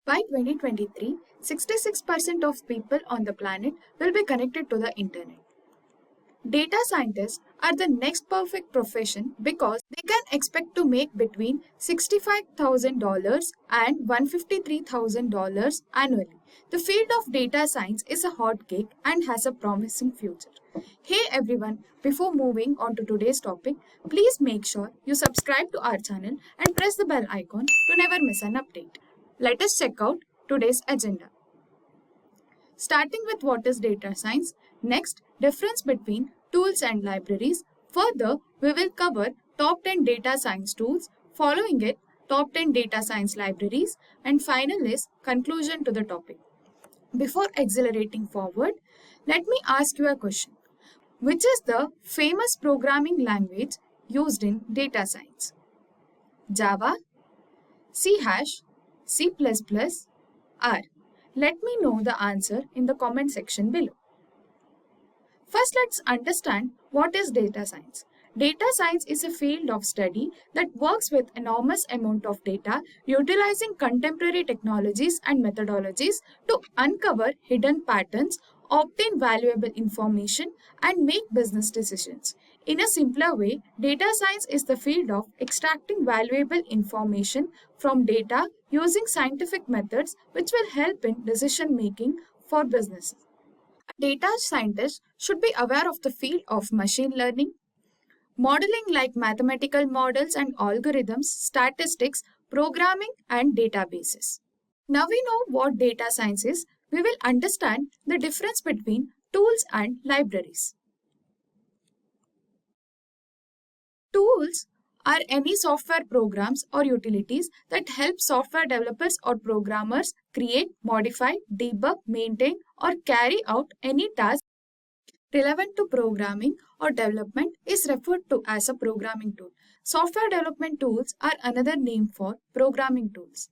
By 2023, 66% of people on the planet will be connected to the internet. Data scientists are the next perfect profession because they can expect to make between $65,000 and $153,000 annually. The field of data science is a hot cake and has a promising future. Hey everyone, before moving on to today's topic, please make sure you subscribe to our channel and press the bell icon to never miss an update. Let us check out today's agenda. Starting with what is data science, next difference between tools and libraries. Further, we will cover top 10 data science tools, following it top 10 data science libraries, and final is conclusion to the topic. Before accelerating forward, let me ask you a question. Which is the famous programming language used in data science? Java, C#, C++, R. Let me know the answer in the comment section below. First, let's understand what is data science. Data science is a field of study that works with enormous amount of data, utilizing contemporary technologies and methodologies to uncover hidden patterns, obtain valuable information, and make business decisions. In a simpler way, data science is the field of extracting valuable information from data using scientific methods which will help in decision making for businesses. Data scientists should be aware of the field of machine learning, modeling like mathematical models and algorithms, statistics, programming, and databases. Now we know what data science is, we will understand the difference between tools and libraries. Tools are any software programs or utilities that help software developers or programmers create, modify, debug, maintain, or carry out any task relevant to programming or development is referred to as a programming tool. Software development tools are another name for programming tools.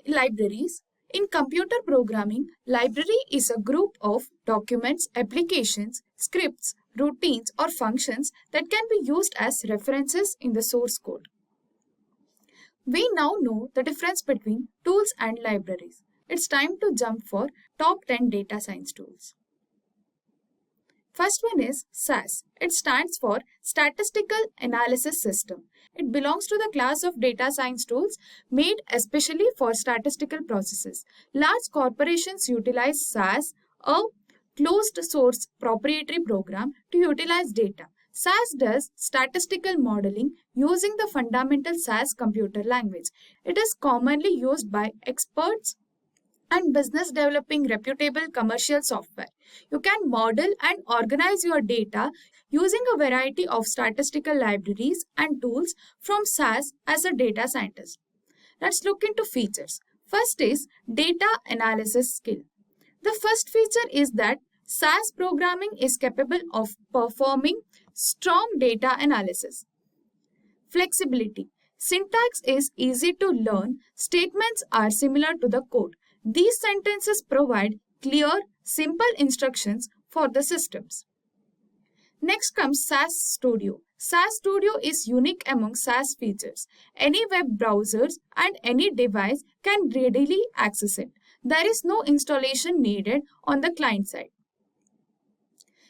Libraries. In computer programming, library is a group of documents, applications, scripts, routines, or functions that can be used as references in the source code. We now know the difference between tools and libraries. It's time to jump for top 10 data science tools. First one is SAS. It stands for Statistical Analysis System. It belongs to the class of data science tools made especially for statistical processes. Large corporations utilize SAS, a closed source proprietary program, to utilize data. SAS does statistical modeling using the fundamental SAS computer language. It is commonly used by experts and business developing reputable commercial software. You can model and organize your data using a variety of statistical libraries and tools from SAS as a data scientist. Let's look into features. First is data analysis skill. The first feature is that SAS programming is capable of performing strong data analysis. Flexibility. Syntax is easy to learn. Statements are similar to the code. These sentences provide clear, simple instructions for the systems. Next comes SAS Studio. SAS Studio is unique among SAS features. Any web browsers and any device can readily access it. There is no installation needed on the client side.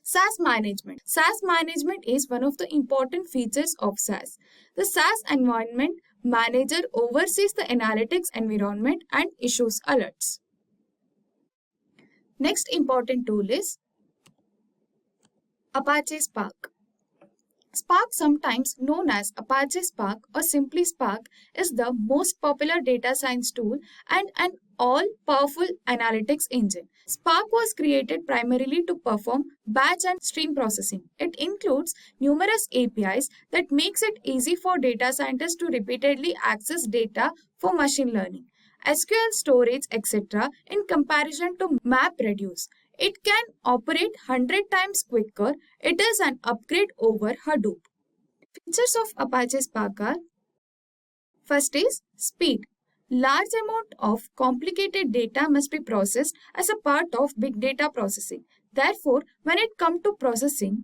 SAS Management. SAS Management is one of the important features of SAS. The SAS Environment Manager oversees the analytics environment and issues alerts. Next important tool is Apache Spark. Spark, sometimes known as Apache Spark or simply Spark, is the most popular data science tool and an all-powerful analytics engine. Spark was created primarily to perform batch and stream processing. It includes numerous APIs that makes it easy for data scientists to repeatedly access data for machine learning, SQL storage, etc. in comparison to MapReduce. It can operate 100 times quicker. It is an upgrade over Hadoop. Features of Apache Spark are: first is speed. Large amount of complicated data must be processed as a part of big data processing. Therefore, when it comes to processing,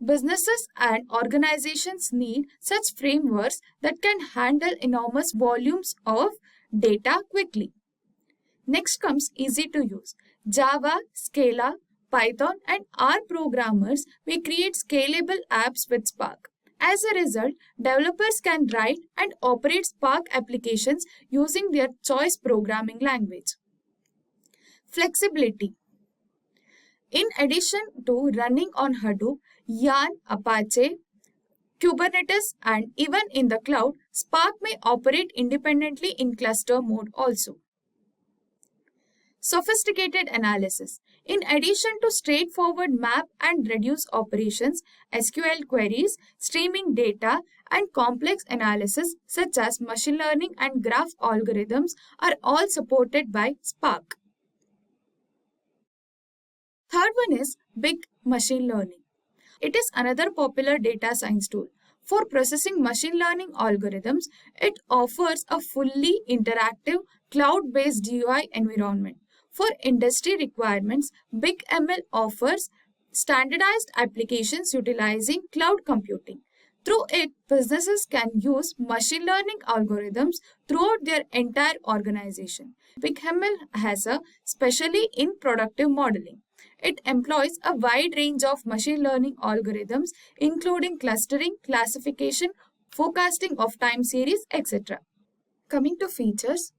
businesses and organizations need such frameworks that can handle enormous volumes of data quickly. Next comes easy to use. Java, Scala, Python and R programmers may create scalable apps with Spark. As a result, developers can write and operate Spark applications using their choice programming language. Flexibility. In addition to running on Hadoop, Yarn, Apache, Kubernetes, and even in the cloud, Spark may operate independently in cluster mode also. Sophisticated analysis. In addition to straightforward map and reduce operations, SQL queries, streaming data, and complex analysis such as machine learning and graph algorithms are all supported by Spark. Third one is Big Machine Learning. It is another popular data science tool. For processing machine learning algorithms, it offers a fully interactive cloud-based GUI environment. For industry requirements, BigML offers standardized applications utilizing cloud computing. Through it, businesses can use machine learning algorithms throughout their entire organization. BigML has a specialty in productive modeling. It employs a wide range of machine learning algorithms, including clustering, classification, forecasting of time series, etc. Coming to features,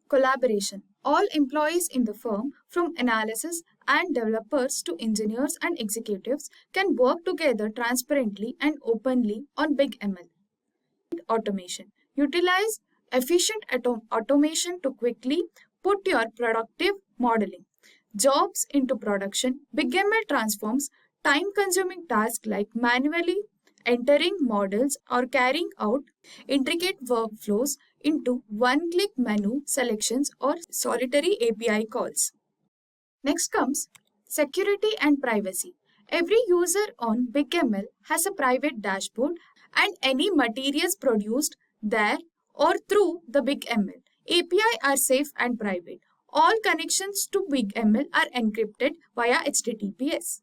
collaboration. All employees in the firm, from analysis and developers to engineers and executives, can work together transparently and openly on BigML. Automation. Utilize efficient automation to quickly put your productive modeling jobs into production. BigML transforms time-consuming tasks like manually entering models or carrying out intricate workflows into one-click menu selections or solitary API calls. Next comes security and privacy. Every user on BigML has a private dashboard and any materials produced there or through the BigML API are safe and private. All connections to BigML are encrypted via HTTPS.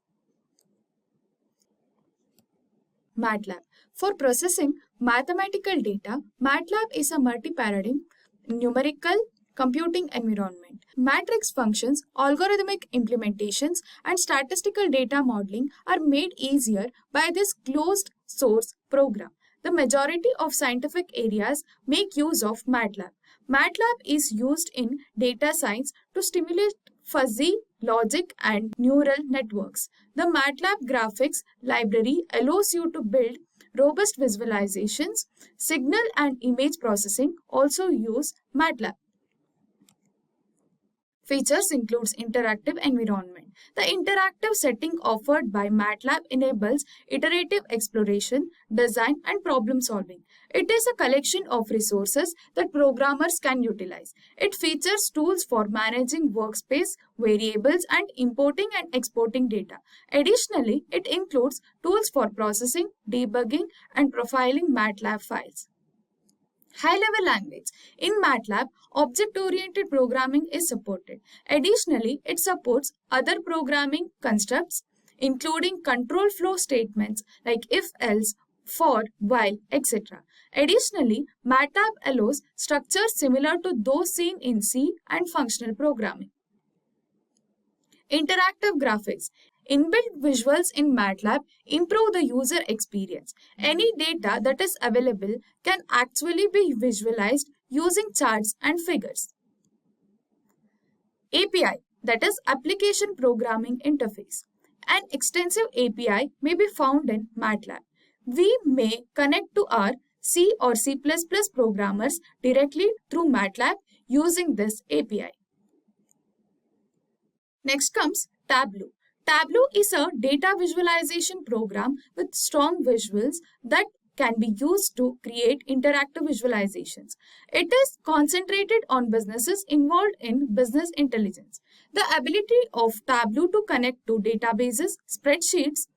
MATLAB. For processing mathematical data, MATLAB is a multi-paradigm numerical computing environment. Matrix functions, algorithmic implementations, and statistical data modeling are made easier by this closed source program. The majority of scientific areas make use of MATLAB. MATLAB is used in data science to stimulate fuzzy logic and neural networks. The MATLAB graphics library allows you to build robust visualizations. Signal and image processing also use MATLAB. Features includes interactive environment. The interactive setting offered by MATLAB enables iterative exploration, design, and problem solving. It is a collection of resources that programmers can utilize. It features tools for managing workspace, variables, and importing and exporting data. Additionally, it includes tools for processing, debugging, and profiling MATLAB files. High-level language. In MATLAB, object-oriented programming is supported. Additionally, it supports other programming constructs, including control flow statements like if-else, for, while, etc. Additionally, MATLAB allows structures similar to those seen in C and functional programming. Interactive graphics. Inbuilt visuals in MATLAB improve the user experience. Any data that is available can actually be visualized using charts and figures. API, that is Application Programming Interface. An extensive API may be found in MATLAB. We may connect to our C or C++ programmers directly through MATLAB using this API. Next comes Tableau. Tableau is a data visualization program with strong visuals that can be used to create interactive visualizations. It is concentrated on businesses involved in business intelligence. The ability of Tableau to connect to databases, spreadsheets,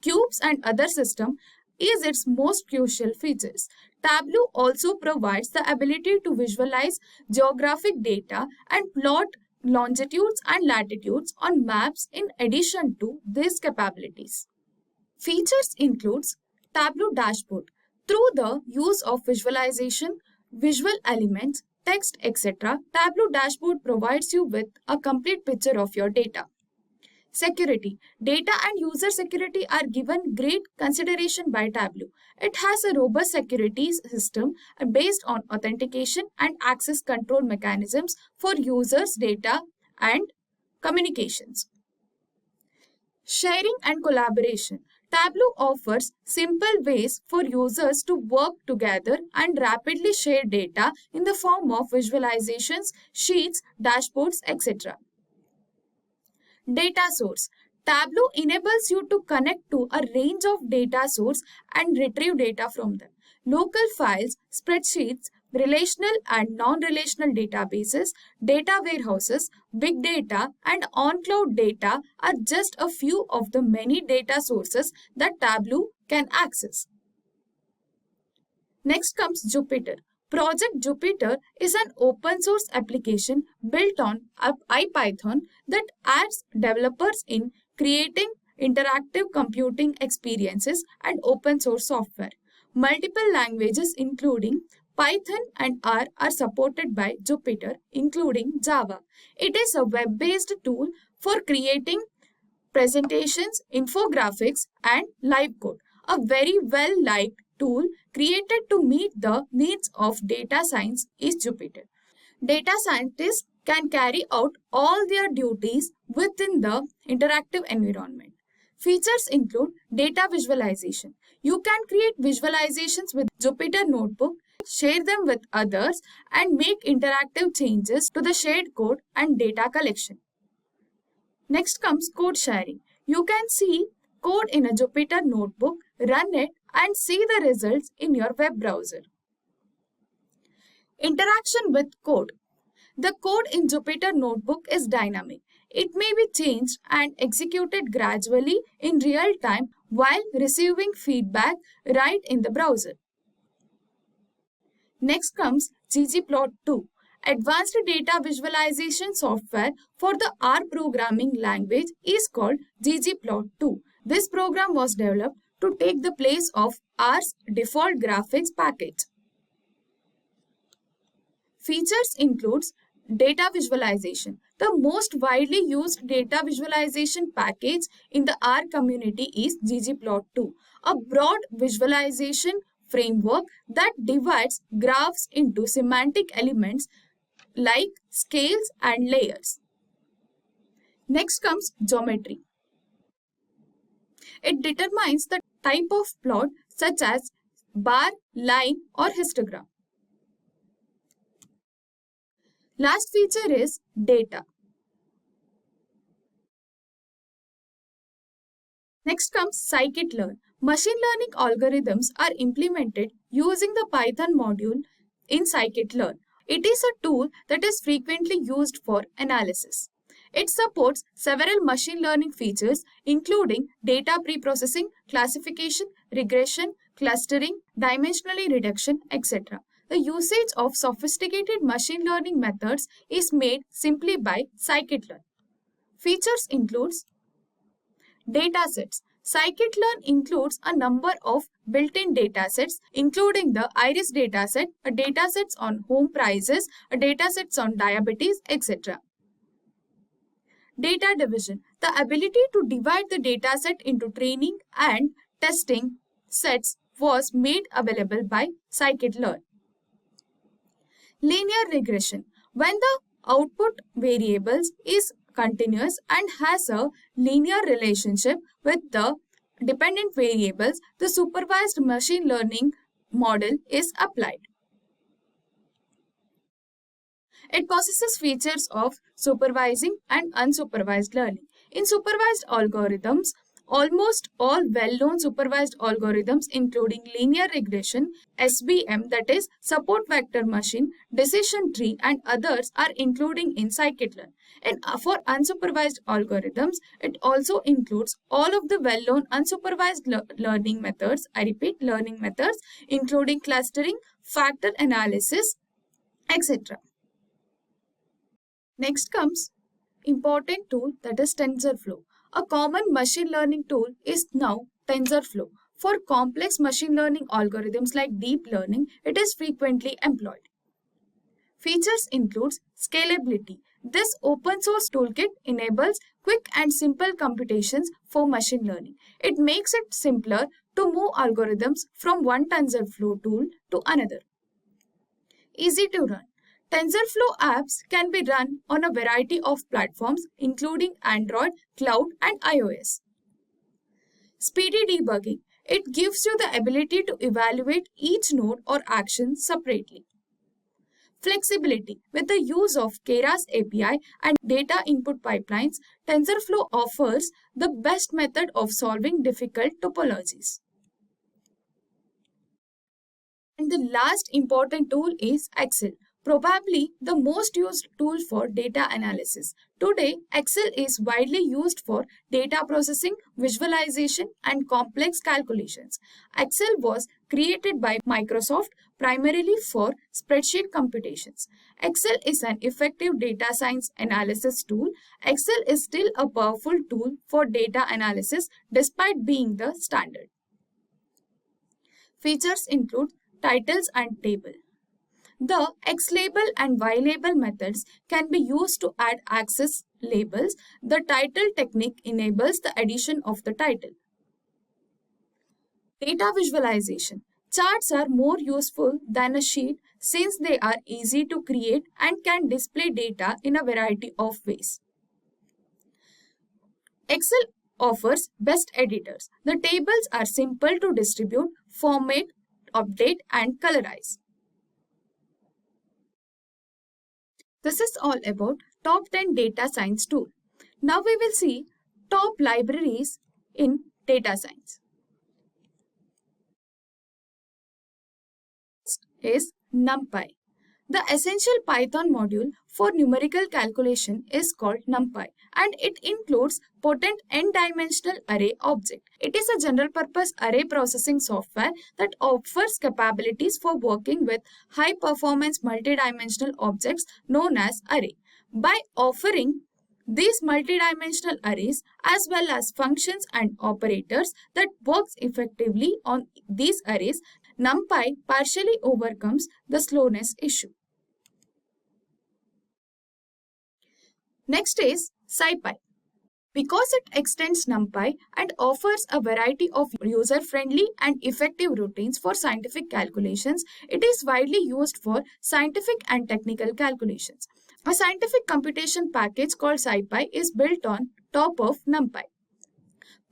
cubes, and other systems is its most crucial features. Tableau also provides the ability to visualize geographic data and plot longitudes and latitudes on maps in addition to these capabilities. Features includes Tableau dashboard. Through the use of visualization, visual elements, text, etc., Tableau dashboard provides you with a complete picture of your data. Security. Data and user security are given great consideration by Tableau. It has a robust security system based on authentication and access control mechanisms for users' data and communications. Sharing and collaboration. Tableau offers simple ways for users to work together and rapidly share data in the form of visualizations, sheets, dashboards, etc. Data source. Tableau enables you to connect to a range of data sources and retrieve data from them. Local files, spreadsheets, relational and non-relational databases, data warehouses, big data, and on-cloud data are just a few of the many data sources that Tableau can access. Next comes Jupyter. Project Jupyter is an open source application built on IPython that aids developers in creating interactive computing experiences and open source software. Multiple languages including Python and R are supported by Jupyter, including Java. It is a web-based tool for creating presentations, infographics, and live code. A very well-liked tool created to meet the needs of data science is Jupyter. Data scientists can carry out all their duties within the interactive environment. Features include data visualization. You can create visualizations with Jupyter Notebook, share them with others, and make interactive changes to the shared code and data collection. Next comes code sharing. You can see code in a Jupyter Notebook, run it, and see the results in your web browser. Interaction with code. The code in Jupyter Notebook is dynamic. It may be changed and executed gradually in real time while receiving feedback right in the browser. Next comes ggplot2, advanced data visualization software for the R programming language is called ggplot2. This program was developed to take the place of R's default graphics package. Features includes data visualization. The most widely used data visualization package in the R community is ggplot2, a broad visualization framework that divides graphs into semantic elements like scales and layers. Next comes geometry. It determines the type of plot such as bar, line, or histogram. Last feature is data. Next comes scikit-learn. Machine learning algorithms are implemented using the Python module in scikit-learn. It is a tool that is frequently used for analysis. It supports several machine learning features including data preprocessing, classification, regression, clustering, dimensionally reduction, etc. The usage of sophisticated machine learning methods is made simply by scikit-learn. Features includes datasets. Scikit-learn includes a number of built-in datasets, including the iris dataset, a datasets on home prices, a datasets on diabetes, etc. Data division. The ability to divide the dataset into training and testing sets was made available by scikit-learn. Linear regression. When the output variables is continuous and has a linear relationship with the dependent variables, the supervised machine learning model is applied. It possesses features of supervising and unsupervised learning. In supervised algorithms, almost all well-known supervised algorithms including linear regression, SVM that is support vector machine, decision tree and others are including in scikit-learn. And for unsupervised algorithms, it also includes all of the well-known unsupervised learning methods, I repeat learning methods including clustering, factor analysis, etc. Next comes important tool that is TensorFlow. A common machine learning tool is now TensorFlow. For complex machine learning algorithms like deep learning, it is frequently employed. Features includes scalability. This open source toolkit enables quick and simple computations for machine learning. It makes it simpler to move algorithms from one TensorFlow tool to another. Easy to run. TensorFlow apps can be run on a variety of platforms including Android, cloud, and iOS. Speedy debugging. It gives you the ability to evaluate each node or action separately. Flexibility. With the use of Keras API and data input pipelines, TensorFlow offers the best method of solving difficult topologies. And the last important tool is Excel, probably the most used tool for data analysis. Today, Excel is widely used for data processing, visualization, and complex calculations. Excel was created by Microsoft primarily for spreadsheet computations. Excel is an effective data science analysis tool. Excel is still a powerful tool for data analysis despite being the standard. Features include titles and table. The X label and Y label methods can be used to add access labels. The title technique enables the addition of the title. Data visualization. Charts are more useful than a sheet since they are easy to create and can display data in a variety of ways. Excel offers best editors. The tables are simple to distribute, format, update, and colorize. This is all about top 10 data science tool. Now we will see top libraries in data science. Next is NumPy. The essential Python module for numerical calculation is called NumPy, and it includes potent n-dimensional array object. It is a general-purpose array processing software that offers capabilities for working with high-performance multidimensional objects known as array. By offering these multidimensional arrays as well as functions and operators that works effectively on these arrays, NumPy partially overcomes the slowness issue. Next is SciPy. Because it extends NumPy and offers a variety of user-friendly and effective routines for scientific calculations, it is widely used for scientific and technical calculations. A scientific computation package called SciPy is built on top of NumPy.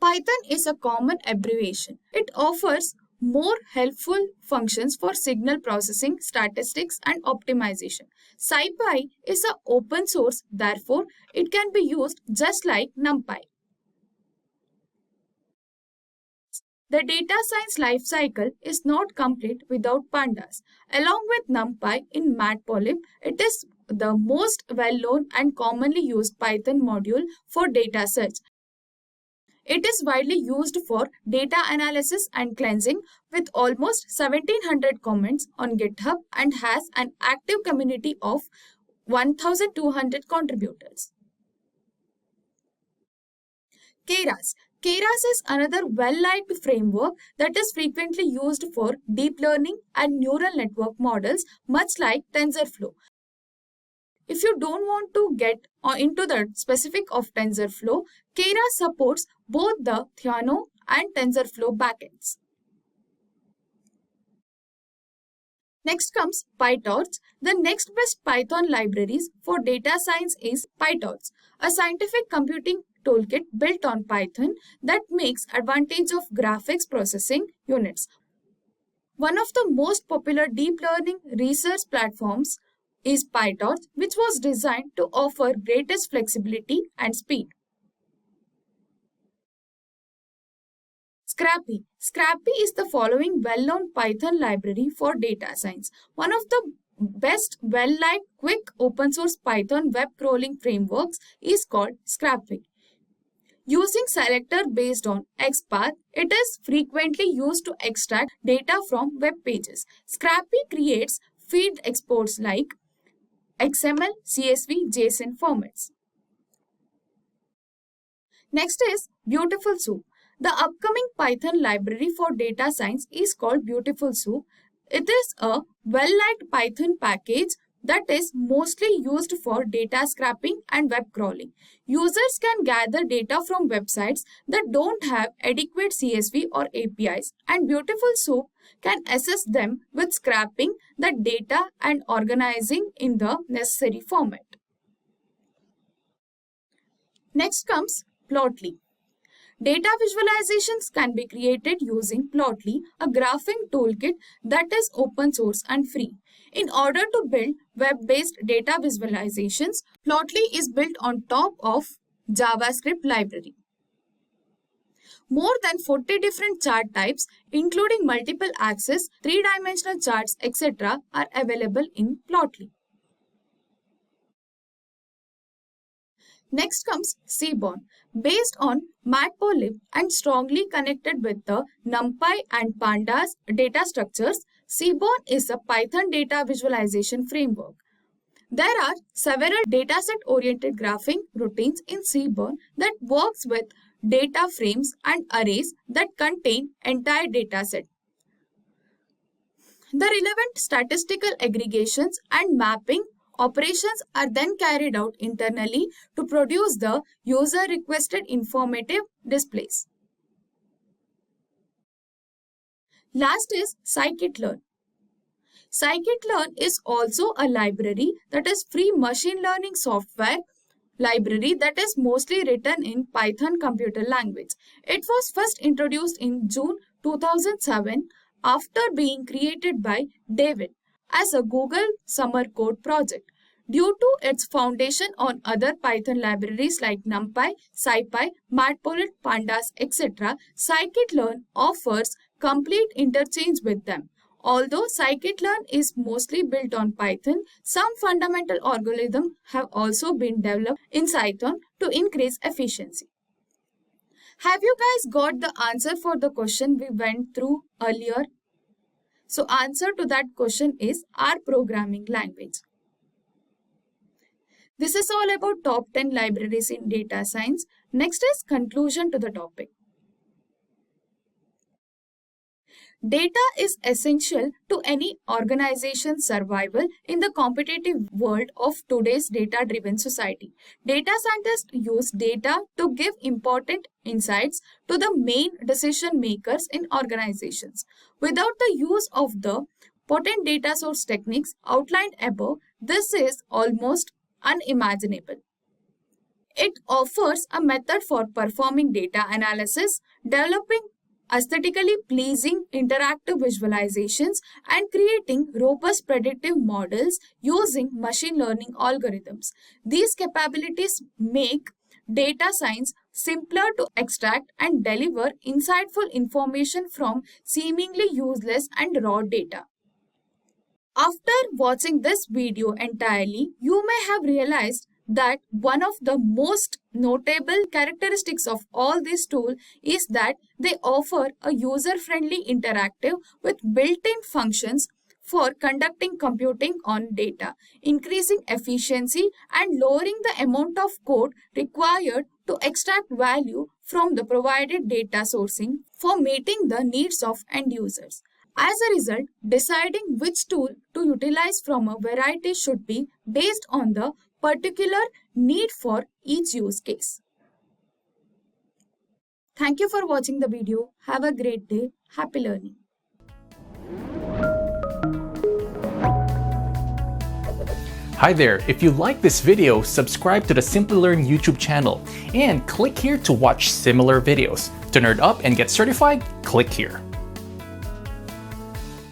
Python is a common abbreviation. It offers more helpful functions for signal processing, statistics, and optimization. SciPy is an open source, therefore, it can be used just like NumPy. The data science lifecycle is not complete without pandas. Along with NumPy in Matplotlib, it is the most well-known and commonly used Python module for data search. It is widely used for data analysis and cleansing with almost 1700 comments on GitHub and has an active community of 1200 contributors. Keras. Keras is another well-liked framework that is frequently used for deep learning and neural network models, much like TensorFlow. If you don't want to get into the specific of TensorFlow, Keras supports both the Theano and TensorFlow backends. Next comes PyTorch. The next best Python libraries for data science is PyTorch, a scientific computing toolkit built on Python that makes advantage of graphics processing units. One of the most popular deep learning research platforms is PyTorch, which was designed to offer greatest flexibility and speed. Scrappy. Scrappy is the following well-known Python library for data science. One of the best well-liked quick open-source Python web crawling frameworks is called Scrappy. Using selector based on XPath, it is frequently used to extract data from web pages. Scrappy creates feed exports like XML, CSV, JSON formats. Next is Beautiful Soup. The upcoming Python library for data science is called Beautiful Soup. It is a well-liked Python package that is mostly used for data scraping and web crawling. Users can gather data from websites that don't have adequate CSV or APIs, and Beautiful Soup can assist them with scraping the data and organizing in the necessary format. Next comes Plotly. Data visualizations can be created using Plotly, a graphing toolkit that is open source and free. In order to build web-based data visualizations, Plotly is built on top of JavaScript library. More than 40 different chart types, including multiple axis, three-dimensional charts, etc., are available in Plotly. Next comes Seaborn. Based on Matplotlib and strongly connected with the NumPy and Pandas data structures, Seaborn is a Python data visualization framework. There are several dataset-oriented graphing routines in Seaborn that works with data frames and arrays that contain entire dataset. The relevant statistical aggregations and mapping operations are then carried out internally to produce the user-requested informative displays. Last is Scikit-learn. Scikit-learn is also a library that is free machine learning software library that is mostly written in Python computer language. It was first introduced in June 2007 after being created by David as a Google Summer Code project. Due to its foundation on other Python libraries like NumPy, SciPy, Matplotlib, Pandas, etc., Scikit-learn offers complete interchange with them. Although Scikit-learn is mostly built on Python, some fundamental algorithms have also been developed in Python to increase efficiency. Have you guys got the answer for the question we went through earlier? So answer to that question is R programming language. This is all about top 10 libraries in data science. Next is conclusion to the topic. Data is essential to any organization's survival in the competitive world of today's data-driven society. Data scientists use data to give important insights to the main decision makers in organizations. Without the use of the potent data source techniques outlined above, this is almost unimaginable. It offers a method for performing data analysis, developing aesthetically pleasing interactive visualizations, and creating robust predictive models using machine learning algorithms. These capabilities make data science simpler to extract and deliver insightful information from seemingly useless and raw data. After watching this video entirely, you may have realized that one of the most notable characteristics of all these tools is that they offer a user-friendly interactive with built-in functions for conducting computing on data, increasing efficiency and lowering the amount of code required to extract value from the provided data sourcing for meeting the needs of end users. As a result, deciding which tool to utilize from a variety should be based on the particular need for each use case. Thank you for watching the video. Have a great day. Happy learning. Hi there, if you like this video, subscribe to the Simplilearn YouTube channel and click here to watch similar videos. To nerd up and get certified, click here.